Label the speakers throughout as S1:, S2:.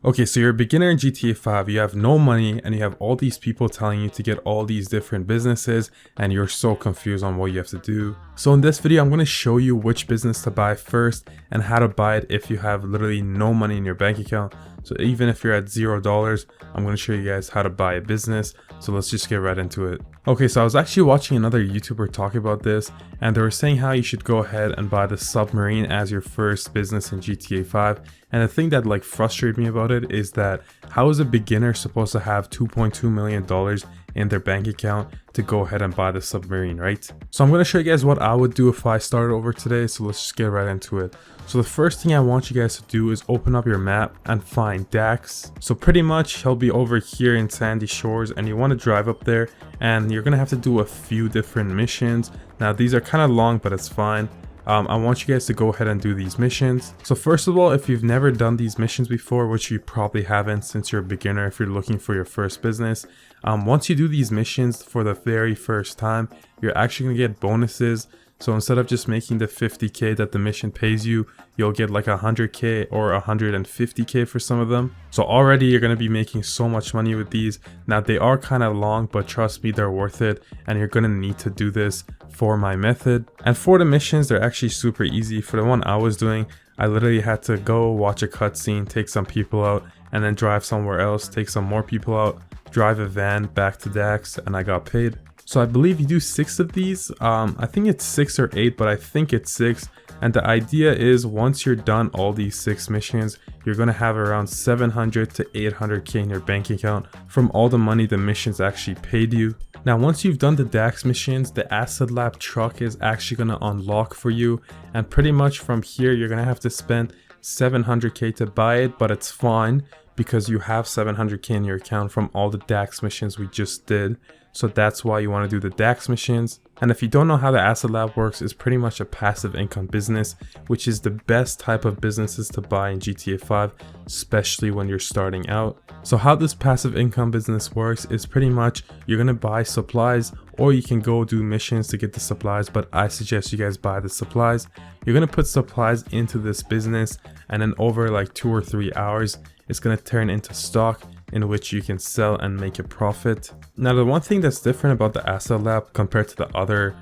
S1: Okay, so you're a beginner in GTA 5, you have no money, and you have all these people telling you to get all these different businesses, and you're so confused on what you have to do. So in this video, I'm going to show you which business to buy first and how to buy it if you have literally no money in your bank account. So even if you're at $0, I'm going to show you guys how to buy a business. So let's just get right into it. Okay, so I was actually watching another YouTuber talk about this, and they were saying how you should go ahead and buy the submarine as your first business in GTA 5. And the thing that frustrated me about it is that how is a beginner supposed to have $2.2 million in their bank account to go ahead and buy the submarine, right? So I'm going to show you guys what I would do if I started over today. So let's just get right into it. So the first thing I want you guys to do is open up your map and find Dax. So pretty much he'll be over here in Sandy Shores, and you want to drive up there, and you're going to have to do a few different missions. Now these are kind of long, but it's fine. I want you guys to go ahead and do these missions. So first of all, if you've never done these missions before, which you probably haven't since you're a beginner, if you're looking for your first business, once you do these missions for the very first time, you're actually gonna get bonuses. So instead of just making the 50k that the mission pays you, you'll get like 100k or 150k for some of them. So already you're going to be making so much money with these. Now they are kind of long, but trust me, they're worth it. And you're going to need to do this for my method. And for the missions, they're actually super easy. For the one I was doing, I literally had to go watch a cutscene, take some people out, and then drive somewhere else, take some more people out, drive a van back to Dax, and I got paid. So I believe you do 6 of these. I think it's 6 or 8, but I think it's 6. And the idea is once you're done all these 6 missions, you're going to have around 700 to 800k in your bank account from all the money the missions actually paid you. Now once you've done the Dax missions, the Asset Lab truck is actually going to unlock for you. And pretty much from here, you're going to have to spend 700k to buy it, but it's fine because you have 700k in your account from all the Dax missions we just did. So that's why you want to do the Dax missions. And if you don't know how the Asset Lab works, it's pretty much a passive income business, which is the best type of businesses to buy in GTA 5, especially when you're starting out. So how this passive income business works is pretty much you're going to buy supplies, or you can go do missions to get the supplies, but I suggest you guys buy the supplies. You're going to put supplies into this business, and then over like 2 or 3 hours, it's going to turn into stock in which you can sell and make a profit. Now the one thing that's different about the Asset Lab compared to the other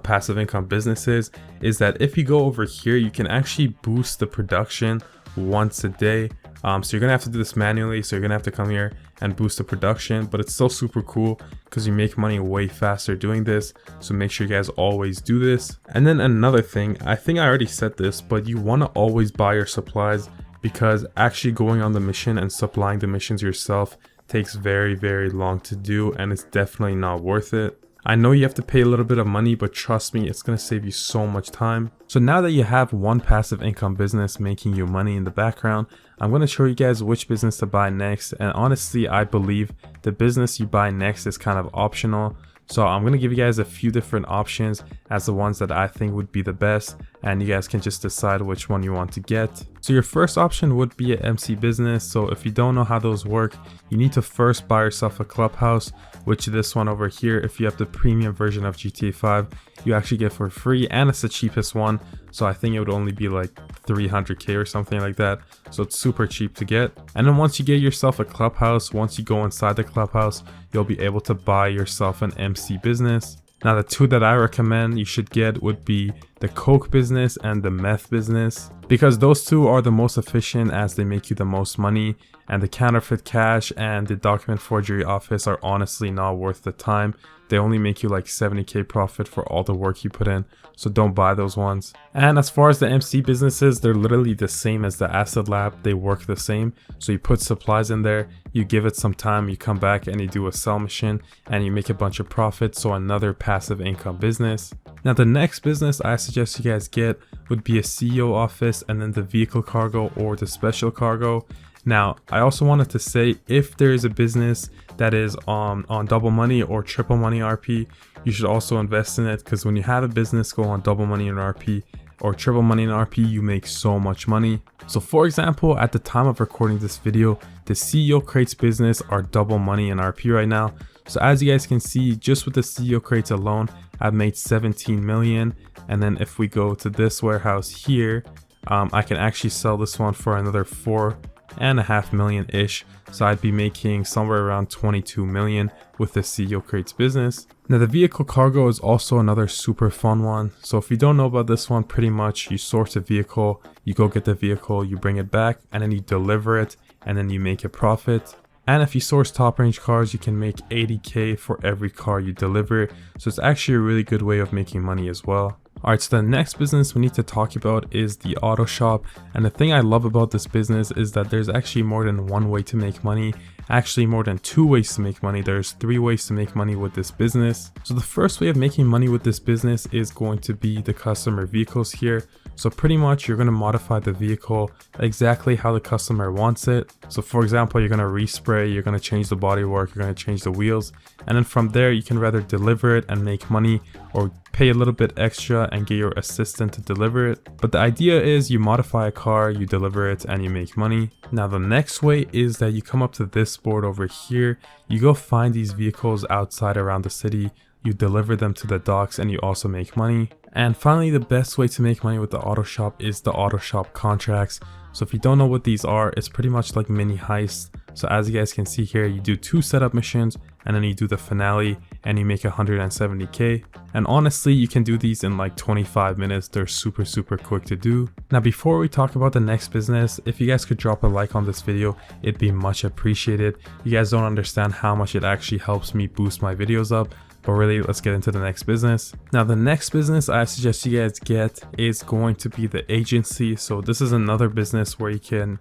S1: passive income businesses is that if you go over here, you can actually boost the production once a day. So you're gonna have to do this manually, so you're gonna have to come here and boost the production, but it's still super cool because you make money way faster doing this. So make sure you guys always do this. And then another thing, I think I already said this, but you want to always buy your supplies, because actually going on the mission and supplying the missions yourself takes very, very long to do, and it's definitely not worth it. I know you have to pay a little bit of money, but trust me, it's going to save you so much time. So now that you have one passive income business making you money in the background, I'm going to show you guys which business to buy next. And honestly, I believe the business you buy next is kind of optional. So I'm going to give you guys a few different options as the ones that I think would be the best, and you guys can just decide which one you want to get. So your first option would be an MC business. So if you don't know how those work, you need to first buy yourself a clubhouse, which this one over here, if you have the premium version of GTA 5, you actually get for free, and it's the cheapest one. So I think it would only be like 300k or something like that. So it's super cheap to get. And then once you get yourself a clubhouse, once you go inside the clubhouse, you'll be able to buy yourself an MC business. Now the 2 that I recommend you should get would be the coke business and the meth business, because those 2 are the most efficient as they make you the most money, and the counterfeit cash and the document forgery office are honestly not worth the time. They only make you like 70k profit for all the work you put in, so don't buy those ones. And as far as the MC businesses, they're literally the same as the Asset Lab. They work the same. So you put supplies in there, you give it some time, you come back and you do a sell mission, and you make a bunch of profit. So another passive income business. Now the next business I suggest you guys get would be a CEO office, and then the vehicle cargo or the special cargo. Now, I also wanted to say, if there is a business that is on double money or triple money RP, you should also invest in it, because when you have a business go on double money in RP or triple money in RP, you make so much money. So for example, at the time of recording this video, the CEO crates business are double money in RP right now. So as you guys can see, just with the CEO crates alone, I've made 17 million. And then if we go to this warehouse here, I can actually sell this one for another 4 $1.5 million-ish. So I'd be making somewhere around 22 million with the CEO Crates business. Now the vehicle cargo is also another super fun one. So if you don't know about this one, pretty much you source a vehicle, you go get the vehicle, you bring it back, and then you deliver it, and then you make a profit. And if you source top range cars, you can make 80k for every car you deliver. So it's actually a really good way of making money as well. Alright, so the next business we need to talk about is the auto shop. And the thing I love about this business is that there's actually more than one way to make money. Actually more than 2 ways to make money. There's 3 ways to make money with this business. So the first way of making money with this business is going to be the customer vehicles here. So pretty much you're going to modify the vehicle exactly how the customer wants it. So for example, you're going to respray, you're going to change the bodywork, you're going to change the wheels, and then from there you can rather deliver it and make money, or pay a little bit extra and get your assistant to deliver it. But the idea is you modify a car, you deliver it, and you make money. Now the next way is that you come up to this board over here, you go find these vehicles outside around the city, you deliver them to the docks, and you also make money. And finally, the best way to make money with the auto shop is the auto shop contracts. So if you don't know what these are, it's pretty much like mini heists. So as you guys can see here, you do 2 setup missions and then you do the finale and you make 170k. And honestly, you can do these in like 25 minutes. They're super quick to do. Now before we talk about the next business, if you guys could drop a like on this video, it'd be much appreciated. You guys don't understand how much it actually helps me boost my videos up. But really, let's get into the next business. Now the next business I suggest you guys get is going to be the agency. So this is another business where you can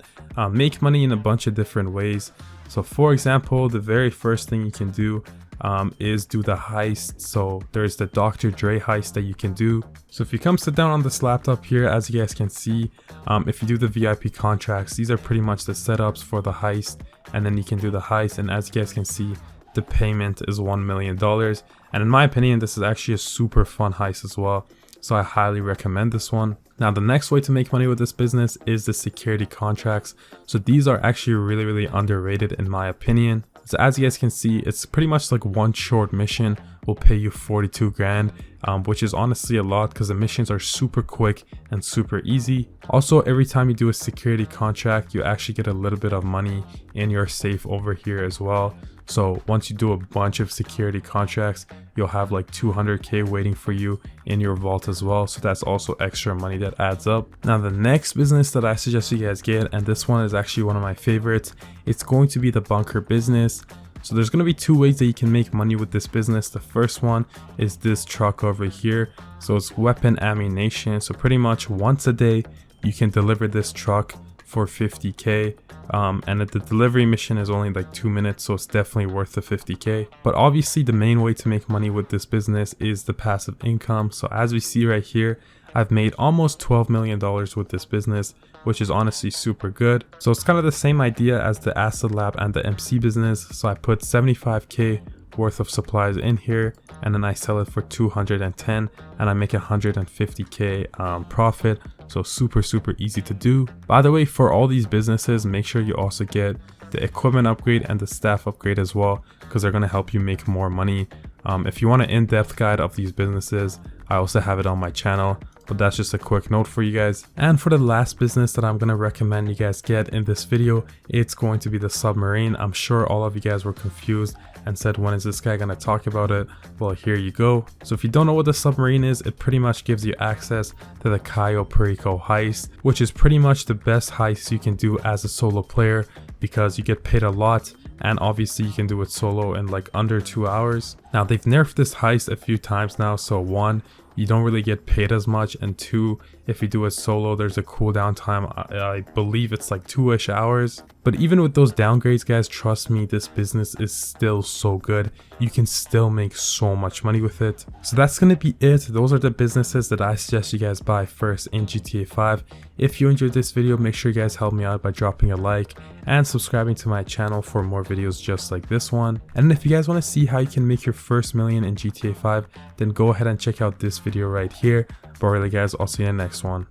S1: make money in a bunch of different ways. So for example, the very first thing you can do is do the heist. So there's the Dr. Dre heist that you can do. So if you come sit down on this laptop here, as you guys can see, if you do the VIP contracts, these are pretty much the setups for the heist, and then you can do the heist. And as you guys can see, the payment is $1 million. And in my opinion, this is actually a super fun heist as well. So I highly recommend this one. Now the next way to make money with this business is the security contracts. So these are actually really underrated in my opinion. So as you guys can see, it's pretty much like one short mission will pay you 42 grand, which is honestly a lot because the missions are super quick and super easy. Also, every time you do a security contract, you actually get a little bit of money in your safe over here as well. So once you do a bunch of security contracts, you'll have like 200k waiting for you in your vault as well. So that's also extra money that adds up. Now the next business that I suggest you guys get, and this one is actually one of my favorites, it's going to be the bunker business. So there's going to be 2 ways that you can make money with this business. The first one is this truck over here. So it's weapon ammunition. So pretty much once a day, you can deliver this truck for 50k. And the delivery mission is only like 2 minutes, so it's definitely worth the 50k. But obviously the main way to make money with this business is the passive income. So as we see right here, I've made almost $12 million with this business, which is honestly super good. So it's kind of the same idea as the Acid Lab and the MC business. So I put 75k worth of supplies in here, and then I sell it for 210 and I make 150k profit. So super easy to do. By the way, for all these businesses, make sure you also get the equipment upgrade and the staff upgrade as well, because they're going to help you make more money. If you want an in-depth guide of these businesses, I also have it on my channel, but that's just a quick note for you guys. And for the last business that I'm going to recommend you guys get in this video, it's going to be the submarine. I'm sure all of you guys were confused and said, when is this guy going to talk about it? Well, here you go. So if you don't know what the submarine is, it pretty much gives you access to the Cayo Perico heist, which is pretty much the best heist you can do as a solo player, because you get paid a lot, and obviously you can do it solo in like under 2 hours. Now they've nerfed this heist a few times now, so 1, you don't really get paid as much, and 2, if you do it solo, there's a cooldown time. I believe it's like 2-ish hours. But even with those downgrades, guys, trust me, this business is still so good. You can still make so much money with it. So that's gonna be it. Those are the businesses that I suggest you guys buy first in GTA 5. If you enjoyed this video, make sure you guys help me out by dropping a like and subscribing to my channel for more videos just like this one. And if you guys want to see how you can make your first million in GTA 5, then go ahead and check out this video right here. But really guys, I'll see you in the next one.